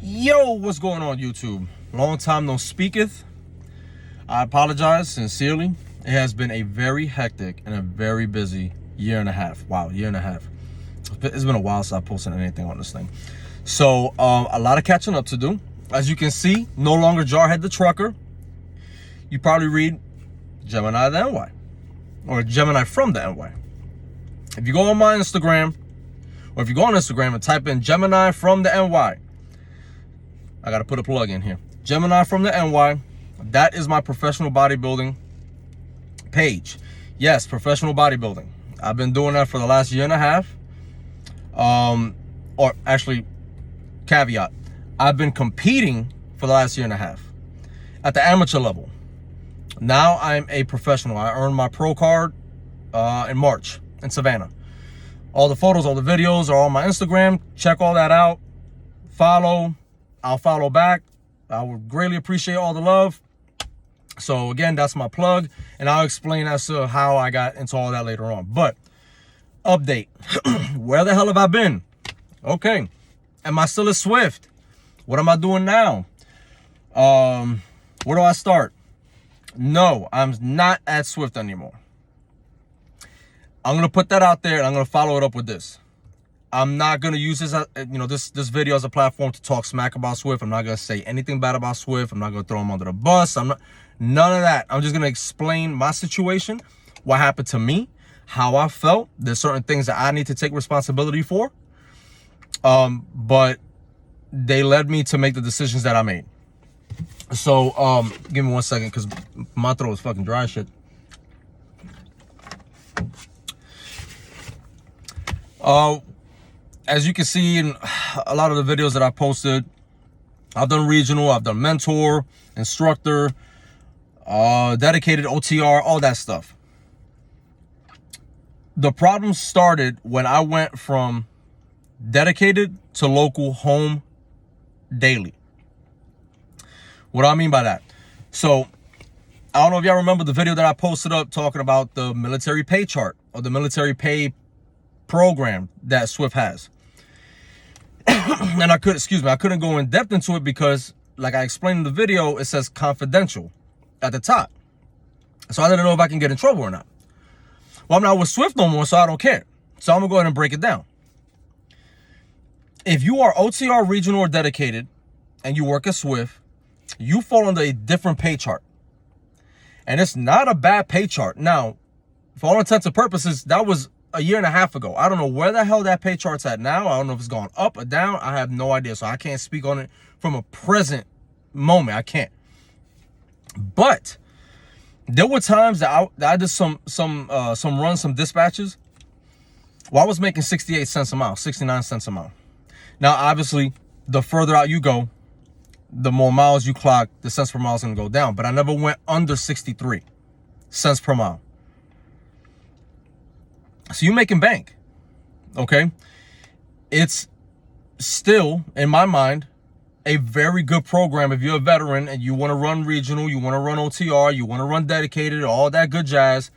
Yo, what's going on, YouTube? Long time no speaketh. I apologize sincerely. It has been a very hectic and a very busy year and a half. Wow, year and a half. It's been a while since I posted anything on this thing. So, a lot of catching up to do. As you can see, no longer Jarhead the Trucker. You probably read Gemini the NY. Or Gemini from the NY. If you go on my Instagram, or if you go on Instagram and type in Gemini from the NY, I gotta put a plug in here. Gemini from the NY, that is my professional bodybuilding page. Yes, professional bodybuilding. I've been doing that for the last year and a half. Or actually, caveat, I've been competing for the last year and a half at the amateur level. Now I'm a professional. I earned my pro card in March in Savannah. All the photos, all the videos are on my Instagram. Check all that out. Follow. I'll follow back. I would greatly appreciate all the love. So again, that's my plug, and I'll explain as to how I got into all that later on. But update, where the hell have I been? Okay, am I still at Swift? What am I doing now? Where do I start? No, I'm not at Swift anymore. I'm gonna put that out there, and I'm gonna follow it up with this. I'm not going to use this, this video as a platform to talk smack about Swift. I'm not going to say anything bad about Swift. I'm not going to throw him under the bus. None of that. I'm just going to explain my situation, what happened to me, how I felt. There's certain things that I need to take responsibility for. But they led me to make the decisions that I made. So, give me 1 second because my throat is fucking dry as shit. As you can see in a lot of the videos that I posted, I've done regional, I've done mentor, instructor, dedicated OTR, all that stuff. The problem started when I went from dedicated to local home daily. What do I mean by that? So, I don't know if y'all remember the video that I posted up talking about the military pay chart or the military pay program that Swift has. And I couldn't go in depth into it because, like I explained in the video, it says confidential at the top. So I didn't know if I can get in trouble or not. Well, I'm not with Swift no more, so I don't care. So I'm gonna go ahead and break it down. If you are OTR regional or dedicated and you work at Swift, you fall under a different pay chart. And it's not a bad pay chart. Now, for all intents and purposes, that was a year and a half ago. I don't know where the hell that pay chart's at now. I don't know if it's gone up or down. I have no idea. So I can't speak on it from a present moment. I can't. But there were times that I did some runs, some dispatches. Well, I was making 68 cents a mile, 69 cents a mile. Now, obviously, the further out you go, the more miles you clock, the cents per mile is going to go down. But I never went under 63 cents per mile. So you're making bank, okay? It's still, in my mind, a very good program if you're a veteran and you want to run regional, you want to run OTR, you want to run dedicated, all that good jazz.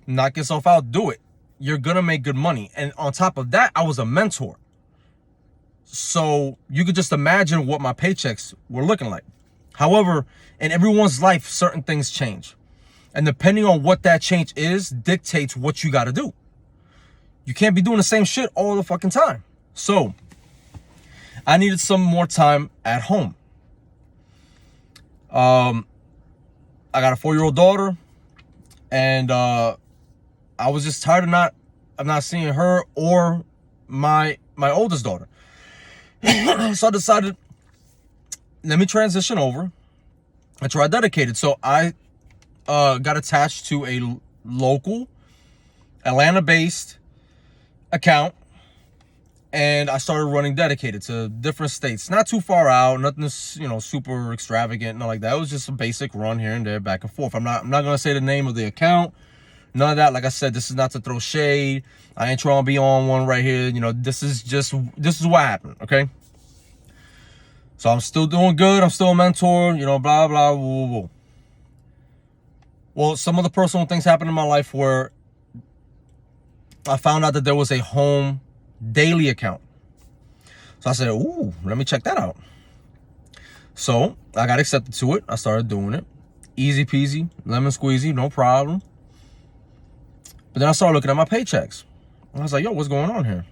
Knock yourself out, do it. You're going to make good money. And on top of that, I was a mentor. So you could just imagine what my paychecks were looking like. However, in everyone's life, certain things change. And depending on what that change is, dictates what you got to do. You can't be doing the same shit all the fucking time. So, I needed some more time at home. I got a 4-year-old daughter, and I was just tired of not seeing her or my oldest daughter. So I decided, let me transition over and try dedicated. So I got attached to a local Atlanta-based account, and I started running dedicated to different states. Not too far out, nothing super extravagant, nothing like that. It was just a basic run here and there, back and forth. I'm not gonna say the name of the account, none of that. Like I said, this is not to throw shade. I ain't trying to be on one right here. This is what happened, okay? So I'm still doing good, I'm still a mentor, blah blah woo, woo, woo. Well, some of the personal things happened in my life where I found out that there was a home daily account. So I said, ooh, let me check that out. So I got accepted to it. I started doing it. Easy peasy, lemon squeezy, no problem. But then I started looking at my paychecks. I was like, yo, what's going on here?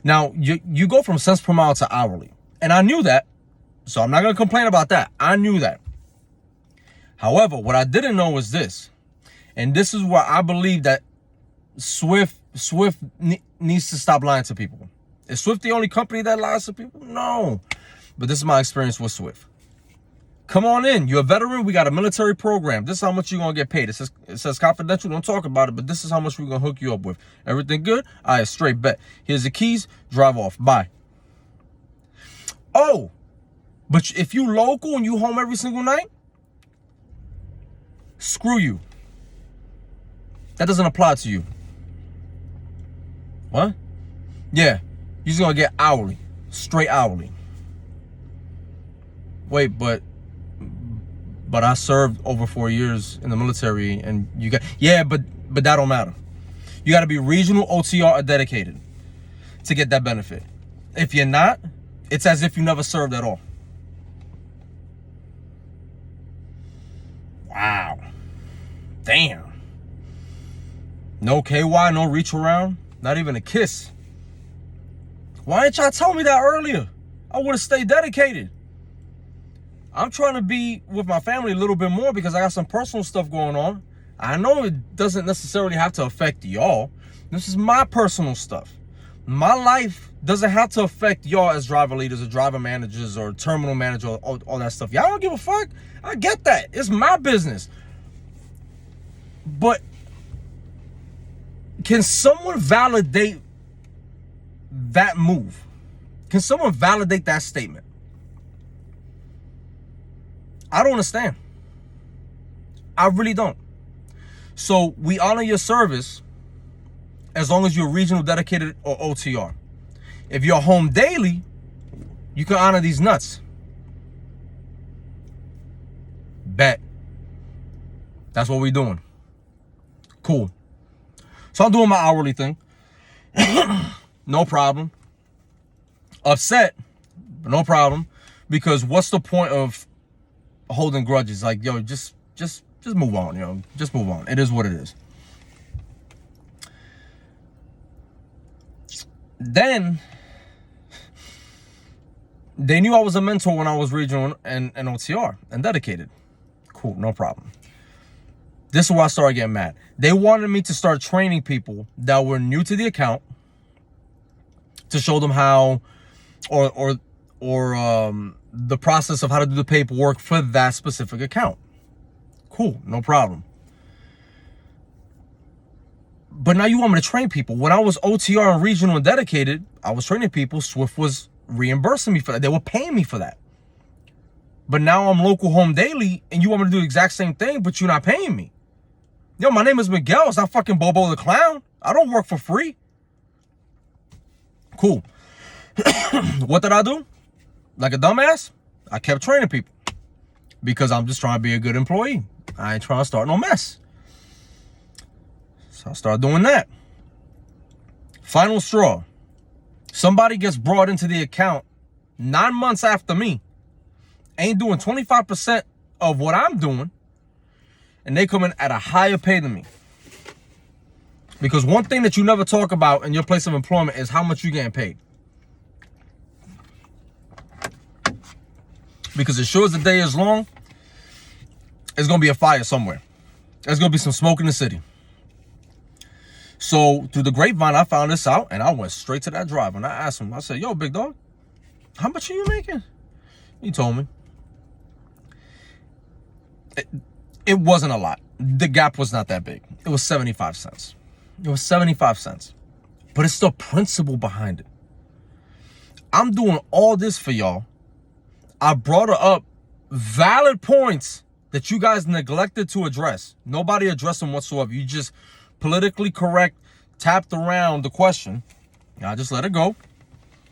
Now, you go from cents per mile to hourly. And I knew that. So I'm not going to complain about that. I knew that. However, what I didn't know was this. And this is where I believe that Swift needs to stop lying to people. Is Swift the only company that lies to people? No. But this is my experience with Swift. Come on in. You're a veteran. We got a military program. This is how much you're going to get paid. It says confidential. Don't talk about it, but this is how much we're going to hook you up with. Everything good? All right, straight bet. Here's the keys. Drive off. Bye. Oh, but if you local and you home every single night, screw you. That doesn't apply to you. What? Yeah. You're just going to get hourly. Straight hourly. Wait, but I served over 4 years in the military, and you got, yeah, but that don't matter. You got to be regional, OTR, or dedicated to get that benefit. If you're not, it's as if you never served at all. Wow. Damn. No KY, no reach around, not even a kiss. Why didn't y'all tell me that earlier? I would have stayed dedicated. I'm trying to be with my family a little bit more because I got some personal stuff going on. I know it doesn't necessarily have to affect y'all. This is my personal stuff. My life doesn't have to affect y'all as driver leaders or driver managers or terminal manager or all that stuff. Y'all don't give a fuck. I get that. It's my business. But can someone validate that move? Can someone validate that statement? I don't understand. I really don't. So we honor your service as long as you're regional, dedicated, or OTR. If you're home daily, you can honor these nuts. Bet. That's what we're doing. Cool. So I'm doing my hourly thing. No problem. Upset, but no problem. Because what's the point of holding grudges? Like, yo, just move on, yo. Just move on. It is what it is. Then they knew I was a mentor when I was regional and OTR and dedicated. Cool, no problem. This is where I started getting mad. They wanted me to start training people that were new to the account to show them how, or the process of how to do the paperwork for that specific account. Cool, no problem. But now you want me to train people. When I was OTR and regional and dedicated, I was training people. Swift was reimbursing me for that. They were paying me for that. But now I'm local home daily, and you want me to do the exact same thing, but you're not paying me. Yo, my name is Miguel. It's not fucking Bobo the Clown. I don't work for free. Cool. What did I do? Like a dumbass? I kept training people. Because I'm just trying to be a good employee. I ain't trying to start no mess. So I started doing that. Final straw. Somebody gets brought into the account 9 months after me. Ain't doing 25% of what I'm doing. And they come in at a higher pay than me. Because one thing that you never talk about in your place of employment is how much you're getting paid. Because as sure as the day is long, there's going to be a fire somewhere. There's going to be some smoke in the city. So through the grapevine, I found this out, and I went straight to that driver, and I asked him, I said, yo, big dog, how much are you making? He told me. It wasn't a lot. The gap was not that big. It was 75 cents. It was 75 cents. But it's the principle behind it. I'm doing all this for y'all. I brought her up valid points that you guys neglected to address. Nobody addressed them whatsoever. You just politically correct, tapped around the question. I just let it go.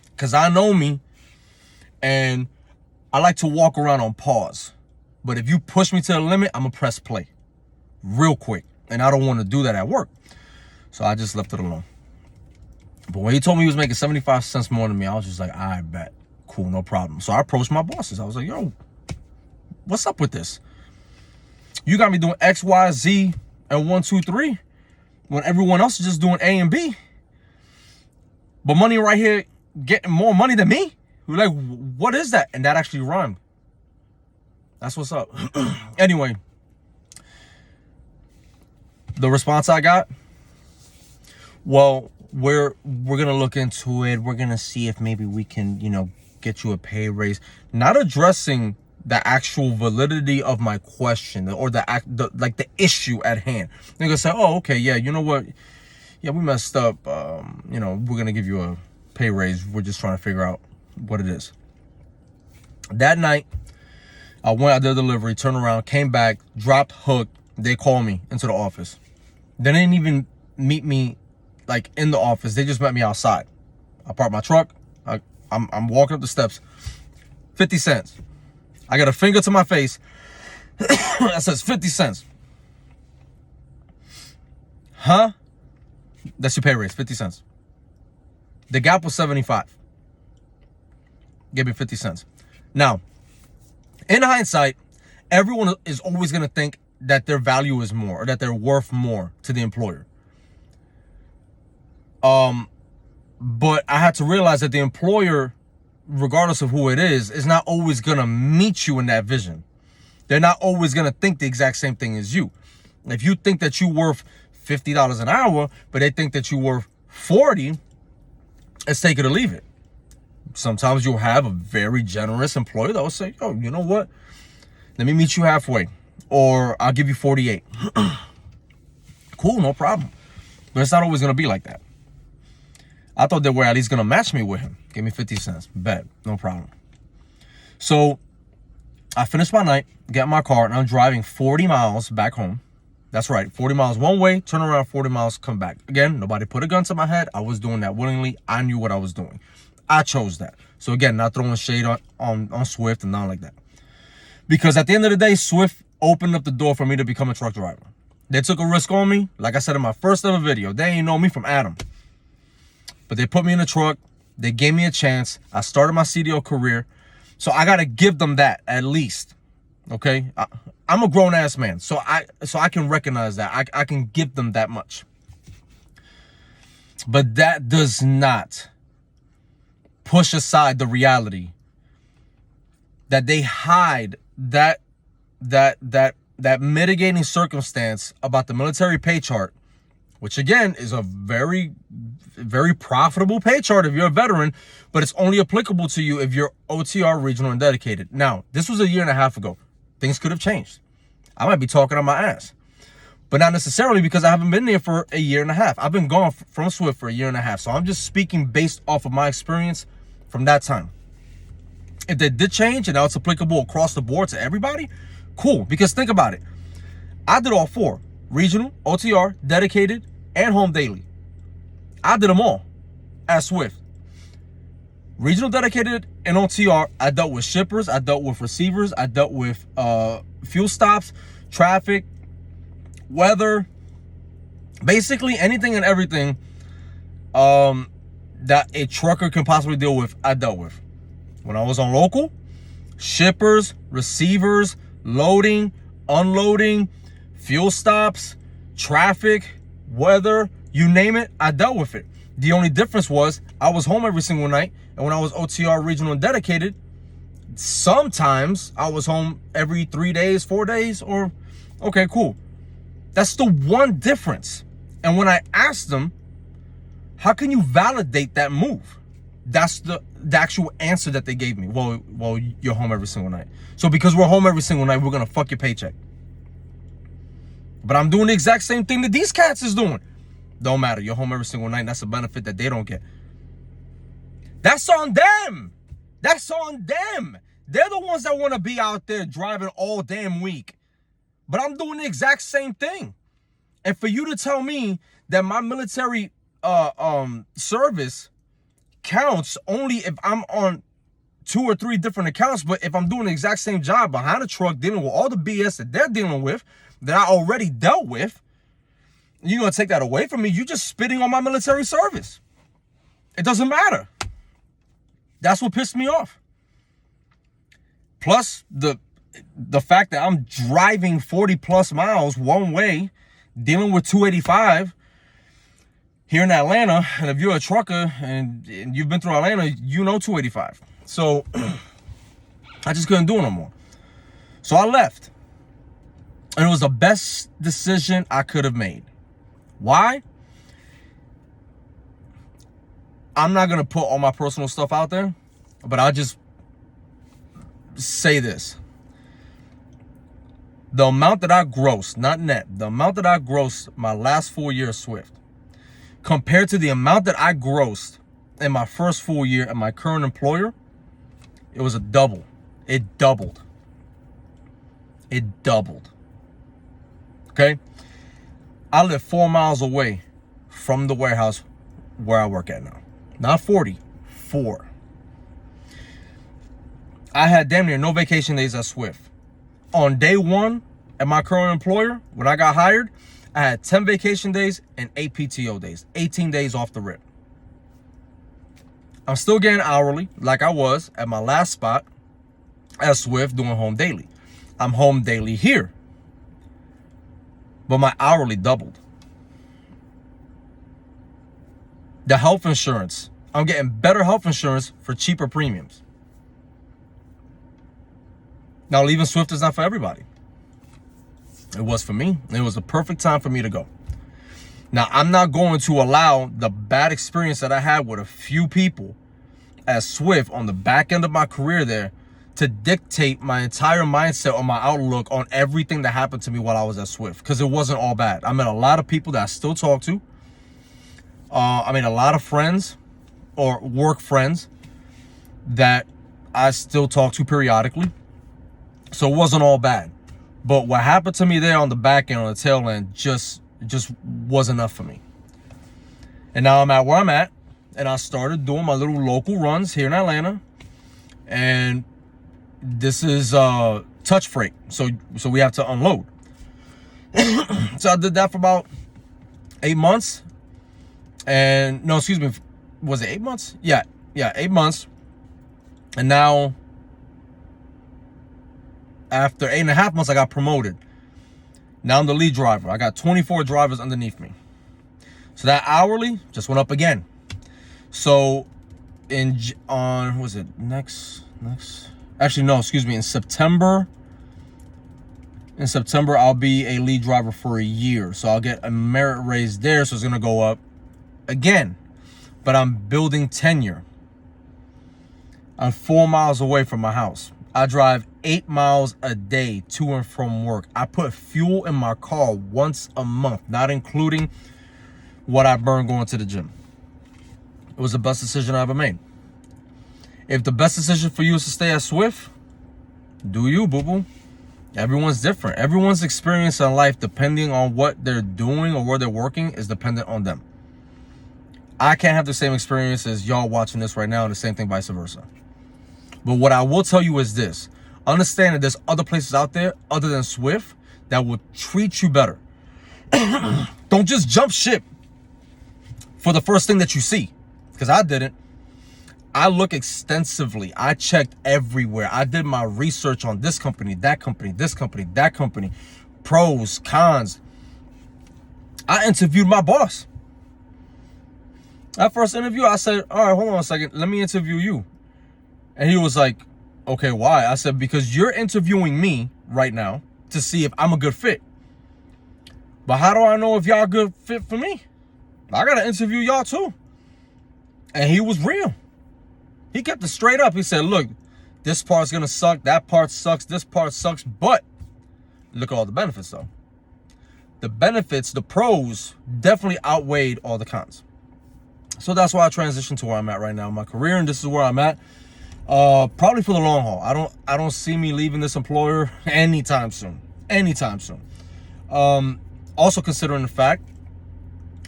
Because I know me. And I like to walk around on pause. But if you push me to the limit, I'm going to press play real quick. And I don't want to do that at work. So I just left it alone. But when he told me he was making 75 cents more than me, I was just like, I bet. Cool, no problem. So I approached my bosses. I was like, yo, what's up with this? You got me doing X, Y, Z, and 1, 2, 3 when everyone else is just doing A and B. But money right here getting more money than me? We're like, what is that? And that actually rhymed. That's what's up. Anyway, the response I got, well, we're gonna look into it. We're gonna see if maybe we can, get you a pay raise. Not addressing the actual validity of my question or the issue at hand. They're gonna say, oh, okay, yeah, you know what? Yeah, we messed up. We're gonna give you a pay raise. We're just trying to figure out what it is. That night, I went out the delivery, turned around, came back, dropped hook. They called me into the office. They didn't even meet me like in the office. They just met me outside. I parked my truck. I'm walking up the steps. 50 cents. I got a finger to my face that says 50 cents. Huh? That's your pay raise, 50 cents. The gap was 75. Give me 50 cents. Now, in hindsight, everyone is always going to think that their value is more or that they're worth more to the employer. But I had to realize that the employer, regardless of who it is not always going to meet you in that vision. They're not always going to think the exact same thing as you. If you think that you're worth $50 an hour, but they think that you're worth 40, it's take it or leave it. Sometimes you'll have a very generous employer that will say, oh, you know what? Let me meet you halfway. Or I'll give you 48. Cool, no problem. But it's not always going to be like that. I thought they were at least going to match me with him. Give me 50 cents. Bet. No problem. So I finished my night, get in my car, and I'm driving 40 miles back home. That's right. 40 miles one way, turn around 40 miles, come back. Again, nobody put a gun to my head. I was doing that willingly. I knew what I was doing. I chose that. So again, not throwing shade on Swift and nothing like that. Because at the end of the day, Swift opened up the door for me to become a truck driver. They took a risk on me. Like I said in my first ever video, they ain't know me from Adam. But they put me in a truck. They gave me a chance. I started my CDL career. So I got to give them that at least. Okay? I'm a grown-ass man. So I can recognize that. I can give them that much. But that does not push aside the reality that they hide that mitigating circumstance about the military pay chart, which again is a very, very profitable pay chart if you're a veteran, but it's only applicable to you if you're OTR, regional, and dedicated. Now, this was 1.5 years ago. Things could have changed. I might be talking on my ass, but not necessarily because I haven't been there for 1.5 years. I've been gone from Swift for 1.5 years. So I'm just speaking based off of my experience from that time. If they did change and now it's applicable across the board to everybody, cool. Because think about it. I did all 4. Regional, OTR, dedicated, and home daily. I did them all at Swift. Regional, dedicated, and OTR, I dealt with shippers. I dealt with receivers. I dealt with fuel stops, traffic, weather. Basically anything and everything that a trucker can possibly deal with, I dealt with. When I was on local, shippers, receivers, loading, unloading, fuel stops, traffic, weather, you name it, I dealt with it. The only difference was I was home every single night. And when I was OTR, regional, and dedicated, sometimes I was home every 3 days, 4 days, or okay, cool. That's the one difference. And when I asked them, how can you validate that move? That's the actual answer that they gave me. Well, you're home every single night. So because we're home every single night, we're going to fuck your paycheck. But I'm doing the exact same thing that these cats is doing. Don't matter. You're home every single night. And that's a benefit that they don't get. That's on them. That's on them. They're the ones that want to be out there driving all damn week. But I'm doing the exact same thing. And for you to tell me that my military service counts only if I'm on 2 or 3 different accounts, but if I'm doing the exact same job behind a truck dealing with all the BS that they're dealing with, that I already dealt with, you're going to take that away from me? You're just spitting on my military service. It doesn't matter. That's what pissed me off. Plus the fact that I'm driving 40 plus miles one way, dealing with 285 here in Atlanta. And if you're a trucker and you've been through Atlanta, you know 285. So I just couldn't do it no more. So I left. And it was the best decision I could have made. Why? I'm not going to put all my personal stuff out there, but I'll just say this. The amount that I grossed, not net, the amount that I grossed my last 4 years Swift, compared to the amount that I grossed in my first full year at my current employer, it was a double. It doubled. It doubled. Okay? I live 4 miles away from the warehouse where I work at now. Not 40, 4. I had damn near no vacation days at Swift. On day one at my current employer, when I got hired, I had 10 vacation days and 8 PTO days, 18 days off the rip. I'm still getting hourly like I was at my last spot at Swift doing home daily. I'm home daily here, but my hourly doubled. The health insurance, I'm getting better health insurance for cheaper premiums. Now, leaving Swift is not for everybody. It was for me. It was the perfect time for me to go. Now, I'm not going to allow the bad experience that I had with a few people at Swift on the back end of my career there to dictate my entire mindset or my outlook on everything that happened to me while I was at Swift, because it wasn't all bad. I met a lot of people that I still talk to. I made a lot of friends or work friends that I still talk to periodically. So it wasn't all bad. But what happened to me there on the back end, on the tail end, just was enough for me. And now I'm at where I'm at, and I started doing my little local runs here in Atlanta. And this is touch freight, so we have to unload. So I did that for about 8 months. And no, excuse me, was it 8 months? Yeah, 8 months. And now, after 8.5 months, I got promoted. Now I'm the lead driver. I got 24 drivers underneath me. So that hourly just went up again. So in September I'll be a lead driver for a year. So I'll get a merit raise there. So it's going to go up again. But I'm building tenure. I'm 4 miles away from my house. I drive 8 miles a day to and from work. I put fuel in my car once a month, not including what I burn going to the gym. It was the best decision I ever made. If the best decision for you is to stay at Swift, do you, boo-boo? Everyone's different. Everyone's experience in life, depending on what they're doing or where they're working, is dependent on them. I can't have the same experience as y'all watching this right now, and the same thing vice versa. But what I will tell you is this. Understand that there's other places out there other than Swift that will treat you better. Don't just jump ship for the first thing that you see, because I didn't. I look extensively. I checked everywhere. I did my research on this company, that company, this company, that company, pros, cons. I interviewed my boss. That first interview, I said, all right, hold on a second. Let me interview you. And he was like, okay, why? I said, because you're interviewing me right now to see if I'm a good fit. But how do I know if y'all a good fit for me? I got to interview y'all too. And he was real. He kept it straight up. He said, look, this part's going to suck. That part sucks. This part sucks. But look at all the benefits, though. The benefits, the pros, definitely outweighed all the cons. So that's why I transitioned to where I'm at right now in my career. And this is where I'm at. Probably for the long haul. I don't see me leaving this employer anytime soon. Also considering the fact,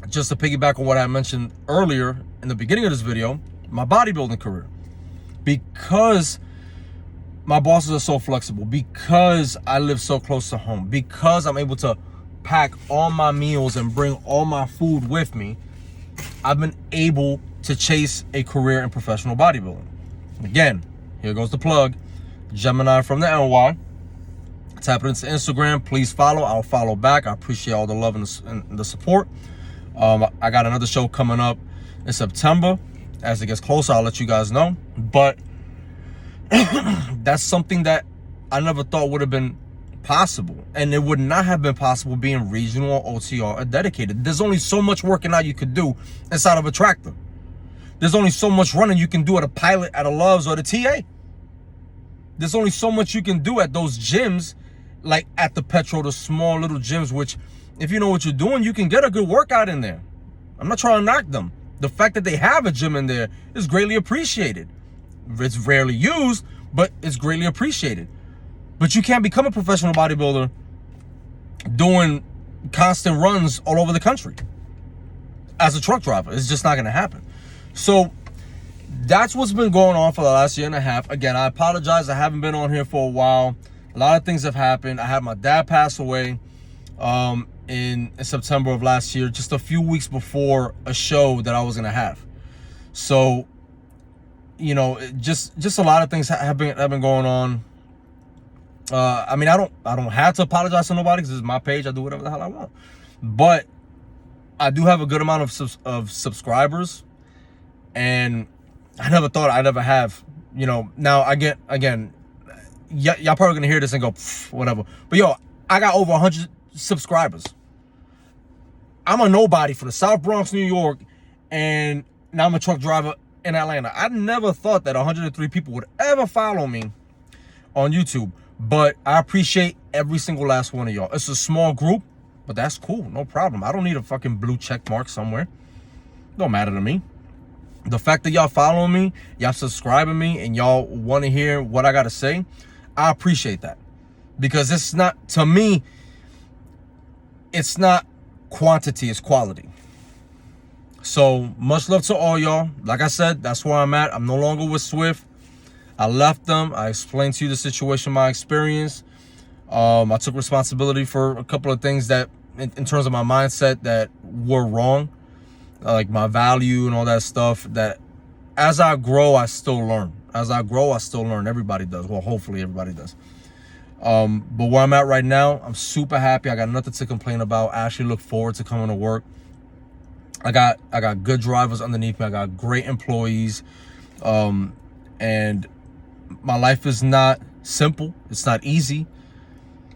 just to piggyback on what I mentioned earlier in the beginning of this video, my bodybuilding career. Because my bosses are so flexible, because I live so close to home, because I'm able to pack all my meals and bring all my food with me, I've been able to chase a career in professional bodybuilding. Again, here goes the plug. Gemini from the NY. Tap it into Instagram. Please follow. I'll follow back. I appreciate all the love and the support. I got another show coming up in September. As it gets closer, I'll let you guys know. But that's something that I never thought would have been possible. And it would not have been possible being regional, OTR, or dedicated. There's only so much working out you could do inside of a tractor. There's only so much running you can do at a Pilot, at a Loves, or the TA. There's only so much you can do at those gyms, like at the Petro, the small little gyms, which if you know what you're doing, you can get a good workout in there. I'm not trying to knock them. The fact that they have a gym in there is greatly appreciated. It's rarely used, but it's greatly appreciated. But you can't become a professional bodybuilder doing constant runs all over the country as a truck driver. It's just not going to happen. So that's what's been going on for the last year and a half. Again, I apologize. I haven't been on here for a while. A lot of things have happened. I had my dad pass away in September of last year, just a few weeks before a show that I was going to have. So, you know, just a lot of things have been going on. I mean, I don't have to apologize to nobody because this is my page. I do whatever the hell I want. But I do have a good amount of subscribers, and I never thought I'd ever have, you know. Now again, y'all probably gonna hear this and go whatever. But yo, I got over 100 subscribers. I'm a nobody from the South Bronx, New York, and now I'm a truck driver in Atlanta. I never thought that 103 people would ever follow me on YouTube. But I appreciate every single last one of y'all. It's a small group, but that's cool. No problem. I don't need a fucking blue check mark somewhere. Don't matter to me. The fact that y'all following me, y'all subscribing me, and y'all want to hear what I got to say, I appreciate that. Because it's not, to me, it's not quantity, it's quality. So much love to all y'all. Like I said, that's where I'm at. I'm no longer with Swift. I left them. I explained to you the situation, my experience. I took responsibility for a couple of things that, in terms of my mindset, that were wrong. Like my value and all that stuff. That as I grow, I still learn. As I grow, I still learn. Everybody does. Well, hopefully everybody does. But where I'm at right now, I'm super happy. I got nothing to complain about. I actually look forward to coming to work. I got good drivers underneath me. I got great employees. And my life is not simple. It's not easy,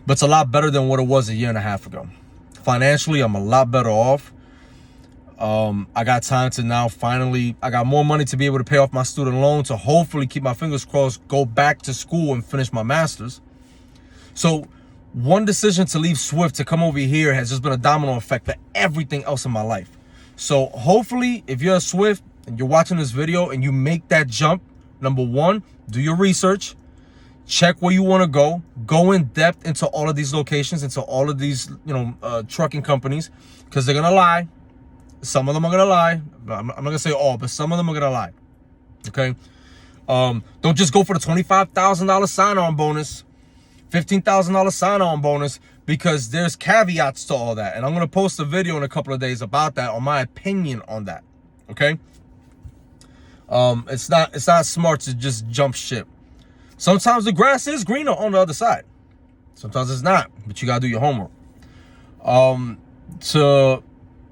but it's a lot better than what it was a year and a half ago. Financially, I'm a lot better off. I got time to now finally, I got more money to be able to pay off my student loan, to hopefully, keep my fingers crossed, go back to school and finish my master's. So one decision to leave Swift to come over here has just been a domino effect for everything else in my life. So hopefully, if you're a Swift and you're watching this video and you make that jump, number one, do your research, check where you want to go in depth into all of these locations, into all of these, trucking companies, because they're going to lie. Some of them are going to lie. I'm not going to say all, but some of them are going to lie. Okay. Don't just go for the $25,000 sign-on bonus, $15,000 sign-on bonus, because there's caveats to all that. And I'm going to post a video in a couple of days about that, on my opinion on that. Okay. It's not smart to just jump ship. Sometimes the grass is greener on the other side. Sometimes it's not, but you gotta do your homework.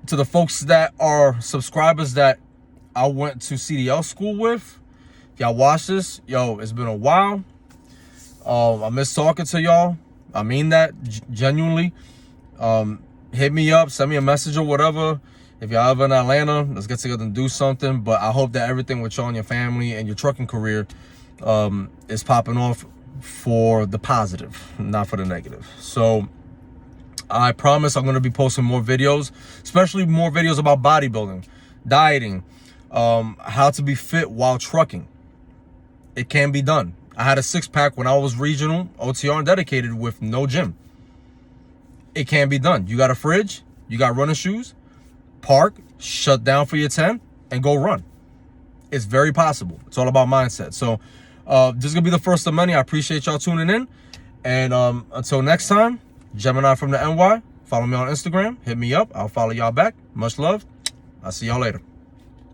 To the folks that are subscribers that I went to CDL school with, if y'all watch this, yo, it's been a while. I miss talking to y'all. I mean that genuinely. Hit me up, send me a message or whatever. If y'all ever in Atlanta, let's get together and do something. But I hope that everything with y'all and your family and your trucking career is popping off for the positive, not for the negative. So I promise I'm going to be posting more videos, especially more videos about bodybuilding, dieting, how to be fit while trucking. It can be done. I had a six-pack when I was regional, OTR, and dedicated with no gym. It can be done. You got a fridge, you got running shoes, park, shut down for your 10, and go run. It's very possible. It's all about mindset. So this is going to be the first of many. I appreciate y'all tuning in. And until next time, Gemini from the NY. Follow me on Instagram. Hit me up. I'll follow y'all back. Much love. I'll see y'all later.